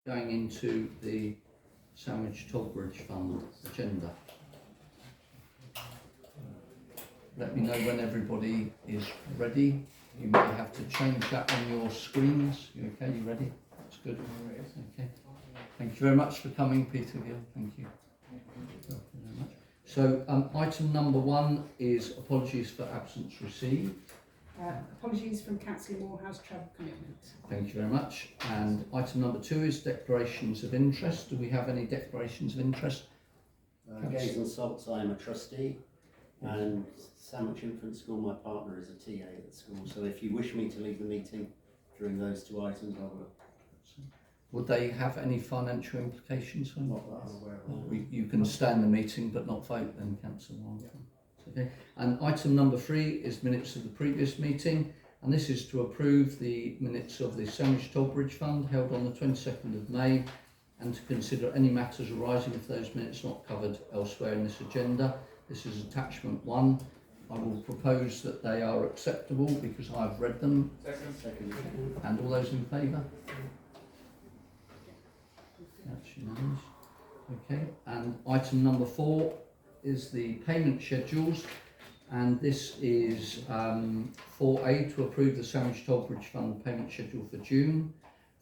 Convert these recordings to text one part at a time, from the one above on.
Going into the Sandwich Tollbridge Fund agenda. Let me know when everybody is ready. You may have to change that on your screens. You okay? You ready? That's good. Okay. Thank you very much for coming, Peter Gill. Thank you. Thank you very much. So item number 1 is apologies for absence received. Apologies from Councillor Morehouse, travel commitment. Thank you very much. And item number 2 is declarations of interest. Do we have any declarations of interest? Gaze and Salts, I am a trustee, and Sandwich Infant School, my partner is a TA at the school, so if you wish me to leave the meeting during those 2 items, I will. Would they have any financial implications? Not that I'm aware of. You can stand the meeting but not vote then, Councillor Warren. Okay. And item number 3 is minutes of the previous meeting, and this is to approve the minutes of the Sandwich Tollbridge Fund held on the 22nd of May, and to consider any matters arising if those minutes not covered elsewhere in this agenda. This is attachment 1. I will propose that they are acceptable because I've read them. Second. And all those in favour? That's unanimous. Okay, and item number 4 is the payment schedules, and this is 4A to approve the Sandwich Tollbridge Fund payment schedule for June,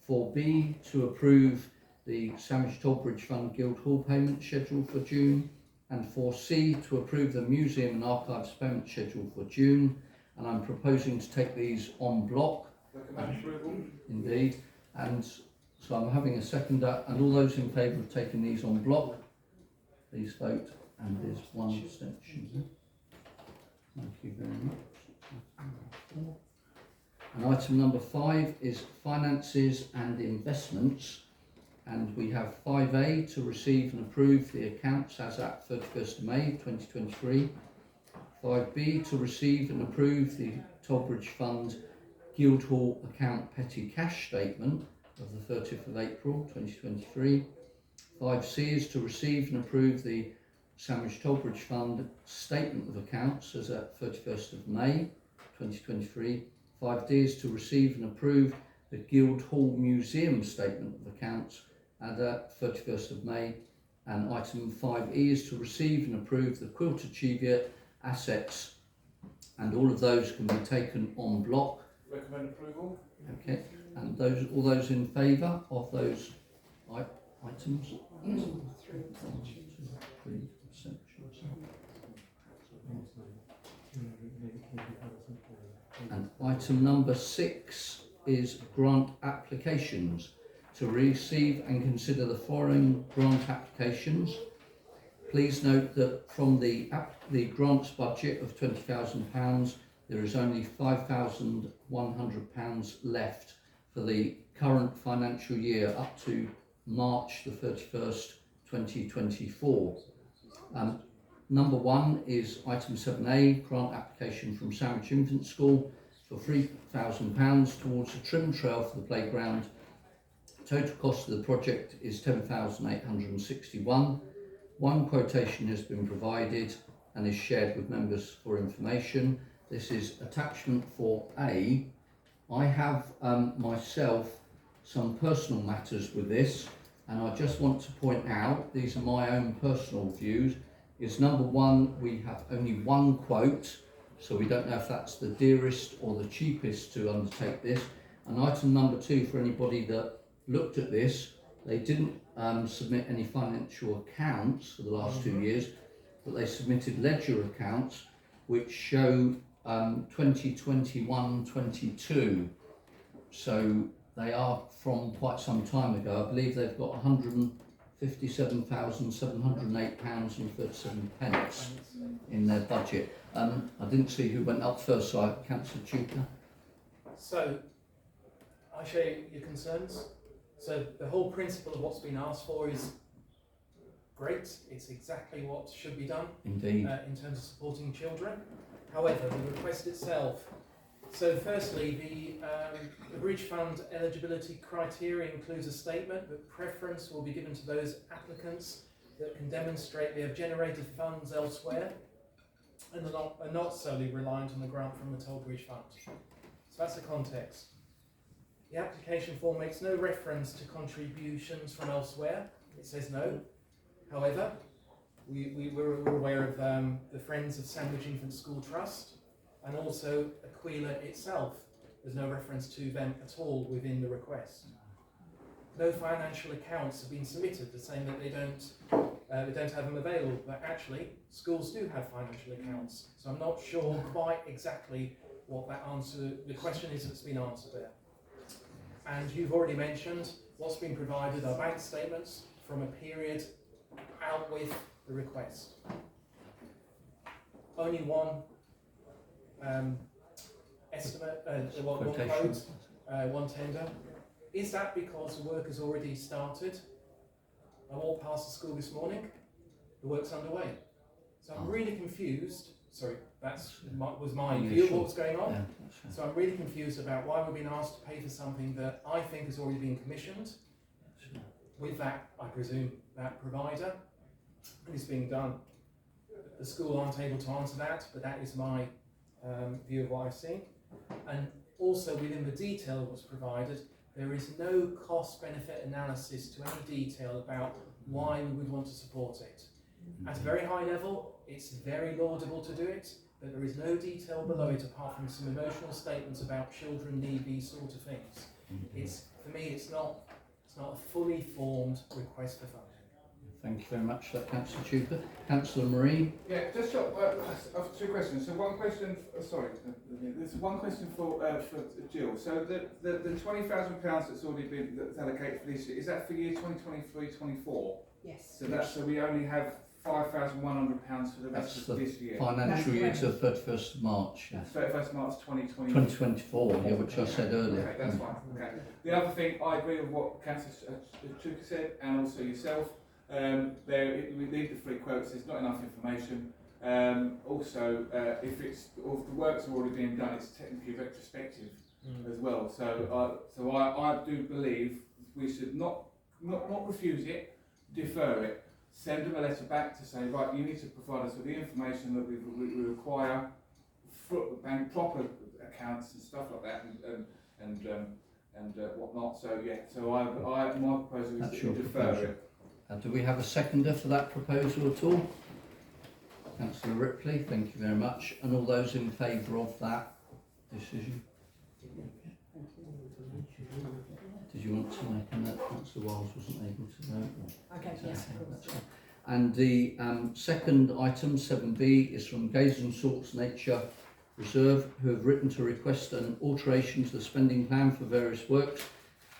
4B to approve the Sandwich Tollbridge Fund Guildhall payment schedule for June, and 4C to approve the Museum and Archives payment schedule for June, and I'm proposing to take these en bloc. Recommend approval. Indeed, and so I'm having a seconder, and all those in favour of taking these en bloc, please vote. And there's 1 abstention. Thank you very much. And item number 5 is finances and investments, and we have 5A to receive and approve the accounts as at 31st of May 2023, 5B to receive and approve the Tollbridge Fund Guildhall account petty cash statement of the 30th of April 2023, 5C is to receive and approve the Sandwich Tollbridge Fund Statement of Accounts as at 31st of May 2023. 5D is to receive and approve the Guildhall Museum Statement of Accounts as at 31st of May. And item 5E is to receive and approve the Quilter Cheviot assets, and all of those can be taken en bloc. Recommend approval. Okay, and all those in favour of those items? Yes. 3 abstentions. And item number 6 is grant applications. To receive and consider the following grant applications. Please note that from the grants budget of £20,000, there is only £5,100 left for the current financial year up to March the 31st, 2024. Number 1 is item 7A, grant application from Sandwich Infant School for £3,000 towards a trim trail for the playground. Total cost of the project is £10,861. 1 quotation has been provided and is shared with members for information. This is attachment 4A. I have myself some personal matters with this, and I just want to point out, these are my own personal views, is number 1, we have only 1 quote, so we don't know if that's the dearest or the cheapest to undertake this. And item number 2, for anybody that looked at this, they didn't submit any financial accounts for the last 2 years, but they submitted ledger accounts which show 2021-22. So they are from quite some time ago. I believe they've got £157,708.37 in their budget. I didn't see who went up first, so Councillor Tutor. So, I share your concerns. So the whole principle of what's been asked for is great. It's exactly what should be done. Indeed. In terms of supporting children. However, the request itself. So firstly, the Bridge Fund eligibility criteria includes a statement that preference will be given to those applicants that can demonstrate they have generated funds elsewhere and are not solely reliant on the grant from the Tollbridge Fund. So that's the context. The application form makes no reference to contributions from elsewhere. It says no. However, we're aware of the Friends of Sandwich Infant School Trust and also Aquila itself. There's no reference to them at all within the request. No financial accounts have been submitted, saying that they don't have them available, but actually schools do have financial accounts. So I'm not sure quite exactly what the question is that's been answered there. And you've already mentioned what's been provided are bank statements from a period out with the request. Only one estimate, one quote, one tender. Is that because the work has already started? I walked past the school this morning, the work's underway. So I'm really confused. Sorry, was my view of what was going on. Yeah, so I'm really confused about why we're being asked to pay for something that I think has already been commissioned with that, I presume, that provider, and it's being done. The school aren't able to answer that, but that is my view of what I've seen. And also within the detail that was provided, there is no cost-benefit analysis to any detail about why we would want to support it. At a very high level, it's very laudable to do it, but there is no detail below it apart from some emotional statements about children need these sort of things. For me, it's not a fully formed request for funding. Thank you very much for that, Councillor Tuker. Councillor Marine. Yeah, just I have two questions. So one question, there's one question for Jill. So the £20,000 that's already been allocated for this year, is that for year 2023-24? Yes. So we only have £5,100 for the rest of this year. Financial year to 31st of March. Yes. 31st March 2020. 2024, yeah, which I said earlier. Okay, that's fine. Okay. The other thing, I agree with what Councillor Tuker said, and also yourself. We need the 3 quotes. There's not enough information. Also, if the work's already being done, it's technically retrospective as well. So I do believe we should not refuse it, defer it. Send them a letter back to say, right, you need to provide us with the information that we require, bank proper accounts and stuff like that, and whatnot. So yeah, so my proposal is to defer it. Do we have a seconder for that proposal at all? Councillor Ripley, thank you very much. And all those in favour of that decision? Did you want to make a note? Councillor Wiles wasn't able to vote. Okay, yes, of course. And the second item, 7B, is from Gaze and Salts Nature Reserve, who have written to request an alteration to the spending plan for various works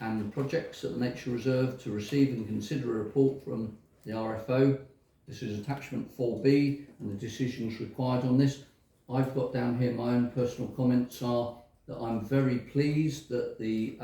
and projects at the Nature Reserve to receive and consider a report from the RFO. This is attachment 4B, and the decisions required on this. I've got down here my own personal comments are that I'm very pleased that the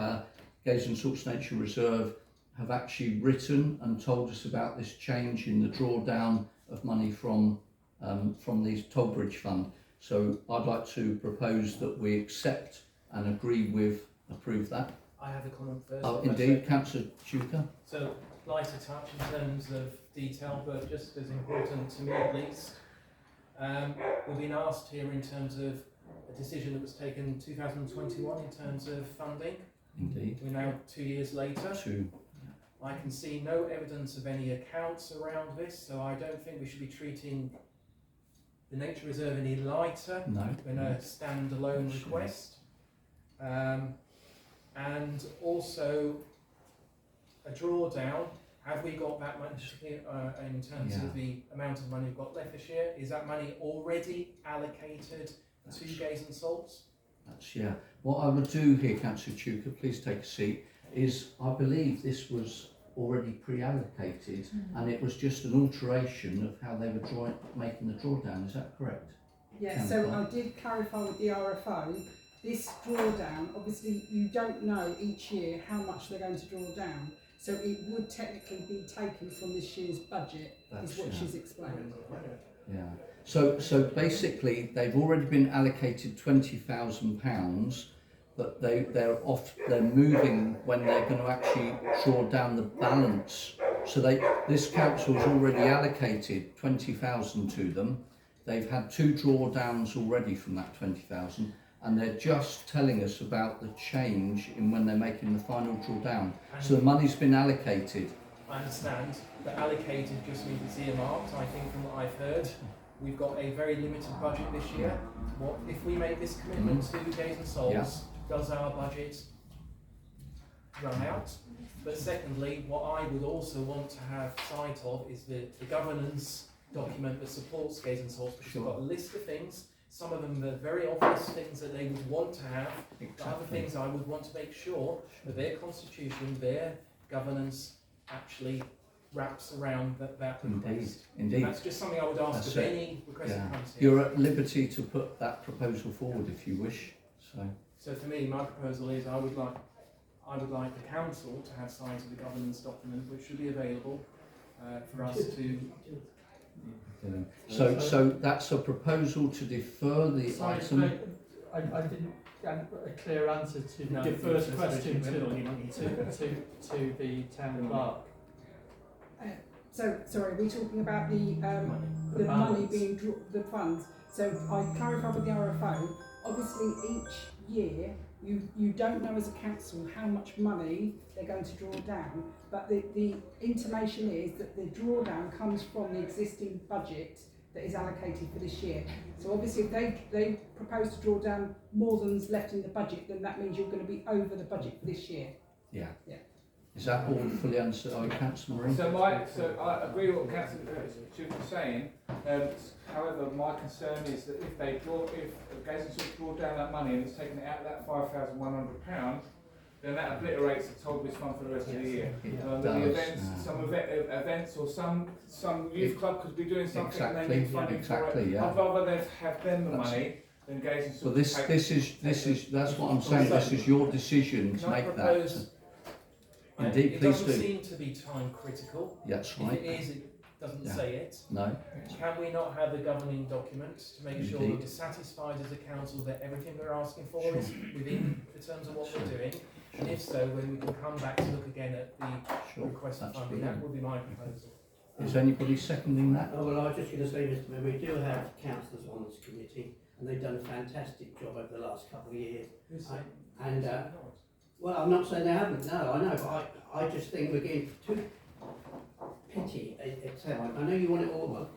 Gaze and Salts Nature Reserve have actually written and told us about this change in the drawdown of money from the Tollbridge Fund. So I'd like to propose that we accept and approve that. I have a comment first. Oh, indeed, Councillor Tuker. So, lighter touch in terms of detail, but just as important to me at least. We've been asked here in terms of a decision that was taken in 2021 in terms of funding. Indeed. We're now 2 years later. I can see no evidence of any accounts around this, so I don't think we should be treating the Nature Reserve any lighter than a standalone request. And also a drawdown. Have we got that much here, in terms of the amount of money we've got left this year? Is that money already allocated to Gaze and Salts? What I would do here, Councillor Tuker, please take a seat, is I believe this was already pre-allocated and it was just an alteration of how they were making the drawdown. Is that correct? Yeah, so I did clarify with the RFO, this drawdown, obviously you don't know each year how much they're going to draw down. So it would technically be taken from this year's budget, is what she's explained. Yeah. So basically, they've already been allocated £20,000, but they're moving when they're going to actually draw down the balance. So this council's already allocated 20,000 to them. They've had 2 drawdowns already from that 20,000, and they're just telling us about the change in when they're making the final drawdown. So the money's been allocated. I understand, but allocated just means it's earmarked. I think from what I've heard, we've got a very limited budget this year. What if we make this commitment to Gays and Souls? Yeah. Does our budget run out? But secondly, what I would also want to have sight of is the governance document that supports Gays and Souls, because we've got a list of things. Some of them are very obvious things that they would want to have, but other things I would want to make sure that their constitution, their governance actually wraps around that request. Indeed. That's just something I would ask of any request that comes here. You're at liberty to put that proposal forward if you wish. So for me, my proposal is I would like the council to have sight of the governance document, which should be available for us to. So that's a proposal to defer the item. I didn't get a clear answer to your first question to the town clerk. So, sorry, we're talking about the money being the funds. So I clarified with the RFO, obviously each year you don't know as a council how much money they're going to draw down, but the intimation is that the drawdown comes from the existing budget that is allocated for this year. So obviously if they propose to draw down more than's left in the budget, then that means you're going to be over the budget for this year. Yeah. Yeah. Is that all fully understood? Oh, Councillor Marie? So I agree with what Councillor Duke was saying. However, my concern is that if Gays and Souls draw down that money and it's taken out of that £5,100, then that obliterates the Tollbridge fund for the rest of the year. Some events or some youth club could be doing something and they need funding for it. Yeah. I'd rather they have them the money than Gays and Souls. Well, this is that's what I'm saying. This is your decision to make that. Indeed, it please doesn't do. seem to be time critical. That's If right. it is, it doesn't say it. No. Can we not have the governing document to make sure that Indeed. we're satisfied as a council that everything we're asking for is within the terms of what we're doing? And if so, when we can come back to look again at the request for That's funding, brilliant. that would be my proposal. Is anybody seconding that? Oh, well, I was just going to say, Mr. Mayor, we do have councillors on this committee, and they've done a fantastic job over the last couple of years. Well, I'm not saying they haven't, no, I know, but I just think we're getting too petty. I know you want it all, but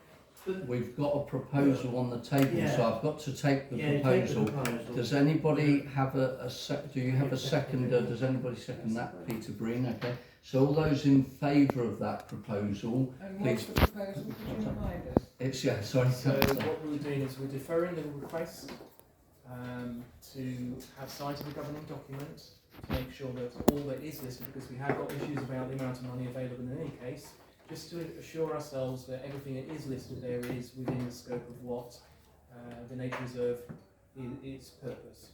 We've got a proposal on the table, so I've got to take the take proposal. the proposal. Does anybody have do you have a seconder? Does anybody second that? Peter Breen, okay. So all those in favour of that proposal, And please. what's the proposal? Could you remind us? It's, sorry. So what we're doing is we're deferring the request to have sight of the governing document, to make sure that all that is listed, because we have got issues about the amount of money available in any case, just to assure ourselves that everything that is listed there is within the scope of what the Nature Reserve its purpose.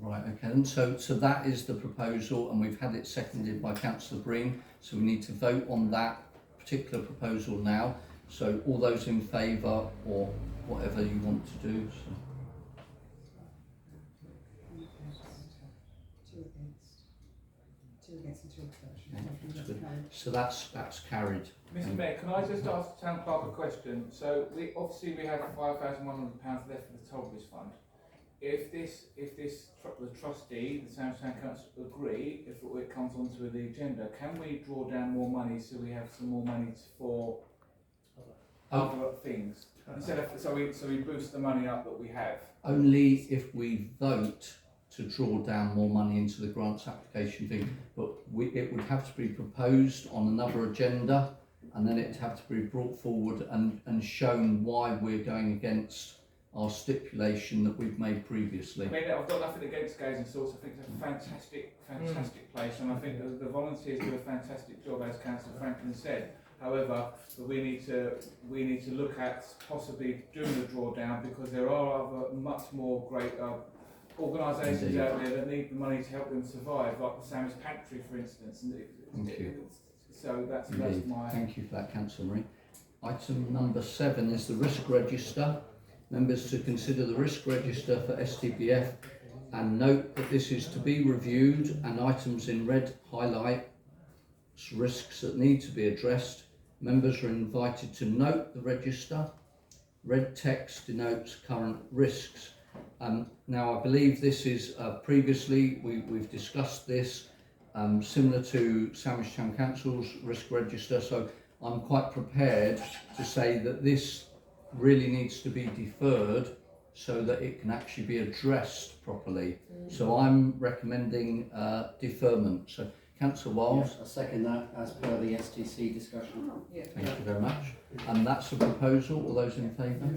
Right, okay, and so that is the proposal, and we've had it seconded by Councillor Breen, so we need to vote on that particular proposal now. So all those in favour, or whatever you want to do. So. Two against and two That's good. So that's carried. Mr. Mayor, can I just ask the town clerk a question? So we have £5,100 left for the Tollbridge fund. If the trustee, the Town Council agree, if it comes onto the agenda, can we draw down more money so we have some more money for other things? Instead of so we boost the money up that we have. Only if we vote to draw down more money into the grants application thing, but it would have to be proposed on another agenda, and then it'd have to be brought forward and shown why we're going against our stipulation that we've made previously. I mean, I've got nothing against Gays and Souls. I think it's a fantastic place, and I think the volunteers do a fantastic job, as Councillor Franklin said. However, we need to look at possibly doing the drawdown, because there are other much more great organisations out there that need the money to help them survive, like the Sammy's Pantry, for instance. Thank you. So that's my. Thank you for that, Councillor Marie. Item number 7 is the risk register. Members to consider the risk register for STBF and note that this is to be reviewed, and items in red highlight risks that need to be addressed. Members are invited to note the register. Red text denotes current risks. Now I believe this is previously we've discussed this similar to Sandwich Town Council's risk register, so I'm quite prepared to say that this really needs to be deferred so that it can actually be addressed properly. So I'm recommending deferment. So Councillor Wiles. Yes, I second that as per the STC discussion. Thank you very much. And that's a proposal. All those in favour?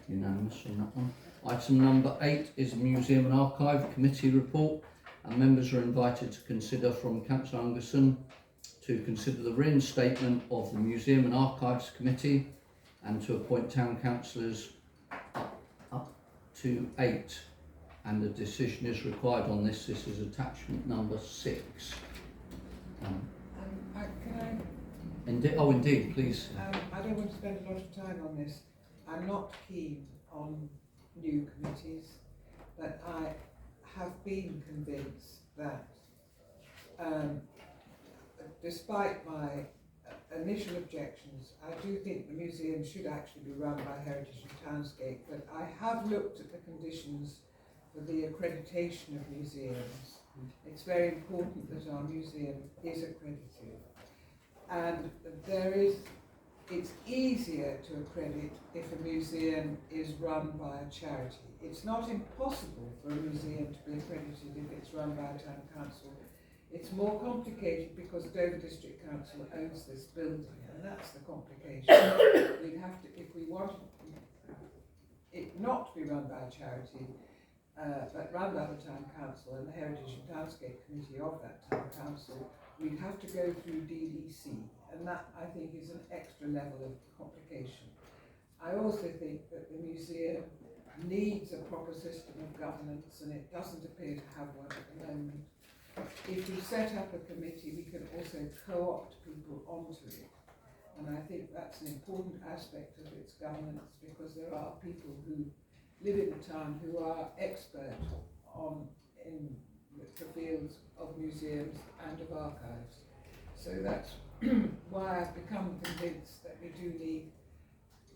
Unanimous on that one. Item number 8 is the Museum and Archive Committee report, and members are invited to consider from Councillor Anderson to consider the reinstatement of the Museum and Archives Committee and to appoint town councillors up to 8. And a decision is required on this. This is attachment number 6. Can Indeed, please. I don't want to spend a lot of time on this. I'm not keen on new committees, but I have been convinced that despite my initial objections, I do think the museum should actually be run by Heritage and Townscape, but I have looked at the conditions for the accreditation of museums. It's very important that our museum is accredited, and it's easier to accredit if a museum is run by a charity. It's not impossible for a museum to be accredited if it's run by a town council. It's more complicated because Dover District Council owns this building, and that's the complication. We'd have to, if we wanted it not to be run by a charity, but run by the town council and the Heritage and Townscape Committee of that town council, we'd have to go through DDC, and that I think is an extra level of complication. I also think that the museum needs a proper system of governance, and it doesn't appear to have one at the moment. If we set up a committee, we can also co-opt people onto it, and I think that's an important aspect of its governance, because there are people who live in the town who are expert in the fields of museums and of archives. So that's why I've become convinced that we do need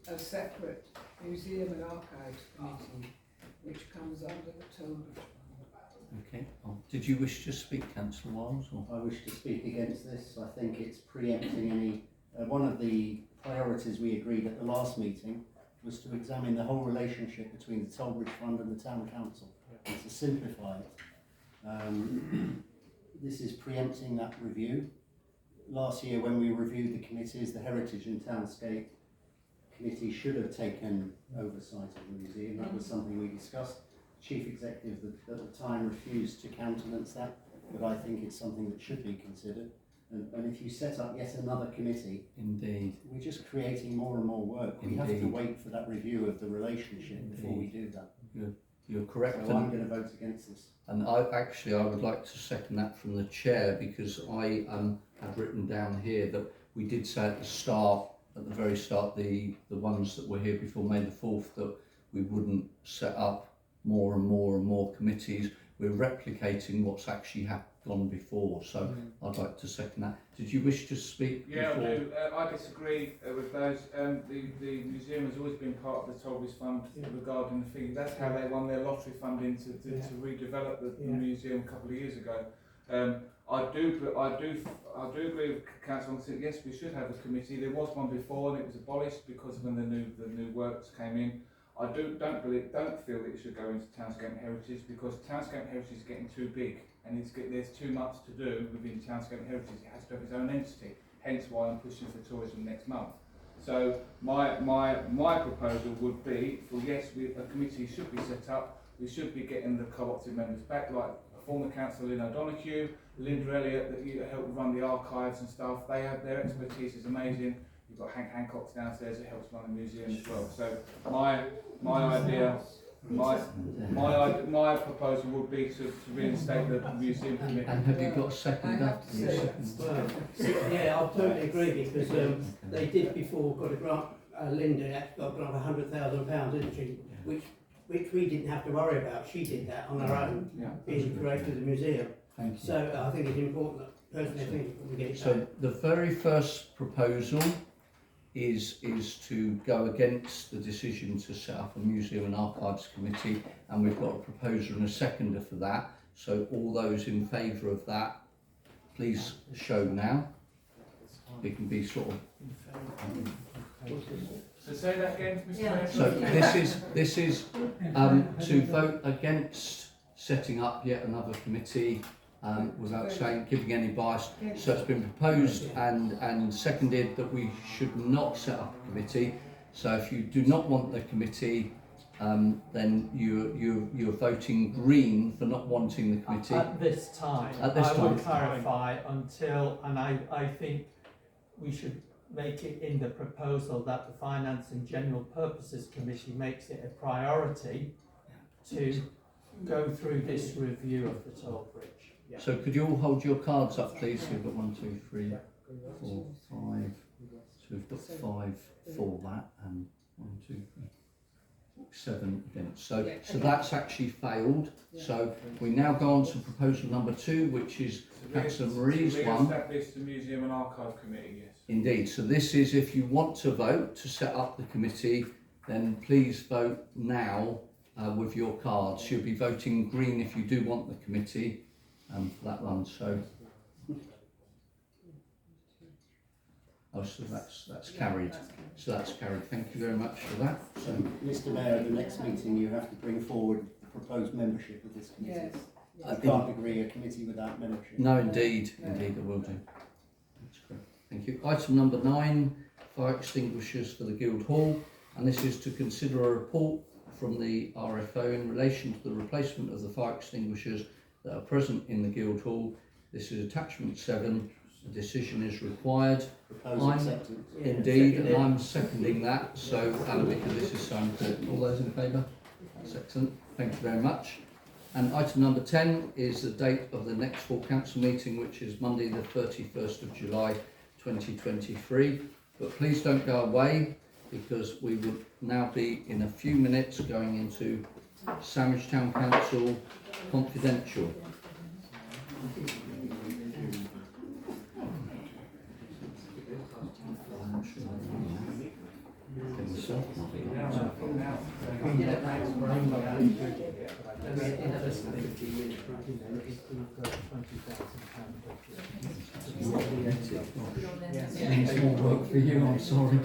a separate museum and archives committee, which comes under the Tollbridge Fund. Okay. Did you wish to speak, Councillor Wiles? Or? I wish to speak against this. I think it's preempting any. One of the priorities we agreed at the last meeting was to examine the whole relationship between the Tollbridge Fund and the Town Council, and to simplify it. This is preempting that review. Last year when we reviewed the committees, the Heritage and Townscape Committee should have taken oversight of the museum. That was something we discussed. Chief Executive at the time refused to countenance that, but I think it's something that should be considered. And if you set up yet another committee, Indeed. we're just creating more and more work. We have to wait for that review of the relationship before we do that. You're correct. So I'm going to vote against this. And I would like to second that from the chair, because I had written down here that we did say at the very start, the ones that were here before May the 4th, that we wouldn't set up more and more committees. We're replicating what's actually gone before, so I'd like to second that. Did you wish to speak? Yeah, before? I do. I disagree with those. The museum has always been part of the Tollbridge Fund regarding the fee. That's how they won their lottery funding to redevelop the museum a couple of years ago. I do agree with Councillor Anderson. Yes, we should have a committee. There was one before, and it was abolished because when the new works came in. I don't feel that it should go into Townscape and Heritage, because Townscape and Heritage is getting too big, and there's too much to do within Townscape and Heritage. It has to have its own entity. Hence why I'm pushing for tourism next month. So my proposal would be for a committee should be set up. We should be getting the co-opted members back, like former councillor Lynn O'Donoghue, Linda Elliott, that help run the archives and stuff. Their expertise is amazing. You've got Hank Hancock's downstairs that helps run the museum as well. So my proposal would be to reinstate the museum committee. And have you got a second? I have to say Yeah, I totally agree, because they did before got a grant. Linda actually got a grant of £100,000, didn't she? Which we didn't have to worry about. She did that on her own, being created the museum. Thank you. So I think it's important that personally I think we get it So done. the very first proposal is to go against the decision to set up a Museum and Archives Committee, and we've got a proposer and a seconder for that. So all those in favour of that, please show now. It can be sort of. So say that again, Mr. Mayor. So this is to vote against setting up yet another committee without giving any bias. So it's been proposed and seconded that we should not set up a committee. So if you do not want the committee, then you're voting green for not wanting the committee. At this time, At this I time. would clarify until, and I think we should make it in the proposal that the Finance and General Purposes Committee makes it a priority to go through this review of the toll bridge. Yeah. So could you all hold your cards up, please? We've got 1, 2, 3, 4, 5. So we've got 5 for that, and 1, 2, 3, 7 against. So that's actually failed. So we now go on to proposal number 2, which is Councillor Marie's one. Re-establish the Museum and Archive Committee, yes. Indeed. So this is, if you want to vote to set up the committee, then please vote now with your cards. You'll be voting green if you do want the committee for that one. So, so that's carried. So that's carried. Thank you very much for that. So, Mr. Mayor, at the next meeting you have to bring forward the proposed membership of this committee. Yes. You can't agree a committee without membership. no, indeed, I will do. That's great. Thank you. Item number 9, fire extinguishers for the Guildhall, and this is to consider a report from the RFO in relation to the replacement of the fire extinguishers that are present in the Guildhall. This is attachment 7. A decision is required. Proposed acceptance. Indeed, and I'm seconding that. So, because this is so important. All those in favour? That's excellent. Thank you very much. And item number 10 is the date of the next full council meeting, which is Monday the 31st of July 2023. But please don't go away, because we will now be in a few minutes going into Sandwich Town Council confidential. It's more work for you, I'm sorry.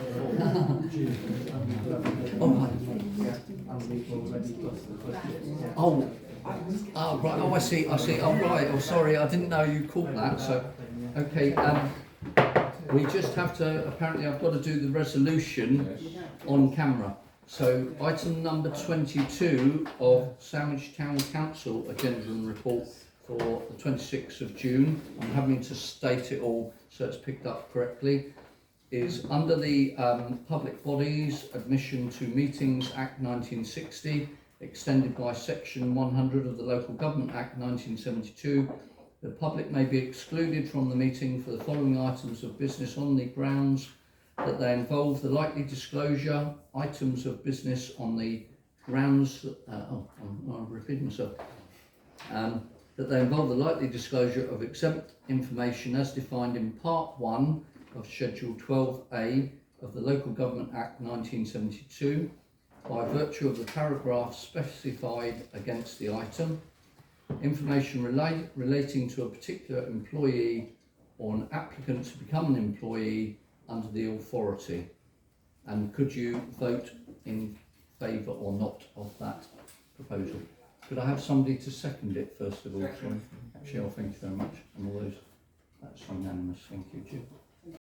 Oh, right, oh I see, oh right, oh sorry, I didn't know you caught that, so, okay, we just have to, apparently I've got to do the resolution on camera. So item number 22 of Sandwich Town Council agenda and report for the 26th of June, I'm having to state it all so it's picked up correctly, is under the Public Bodies Admission to Meetings Act 1960, extended by section 100 of the Local Government Act 1972, the public may be excluded from the meeting for the following items of business on the grounds that they involve the likely disclosure, items of business on the grounds, I'm repeating myself, that they involve the likely disclosure of exempt information as defined in Part 1 of Schedule 12A of the Local Government Act 1972 by virtue of the paragraph specified against the item, information relating to a particular employee or an applicant to become an employee under the authority. And could you vote in favour or not of that proposal? Could I have somebody to second it first of all? Sorry. Actually, thank you very much. And all those, that's unanimous. Thank you, Jim.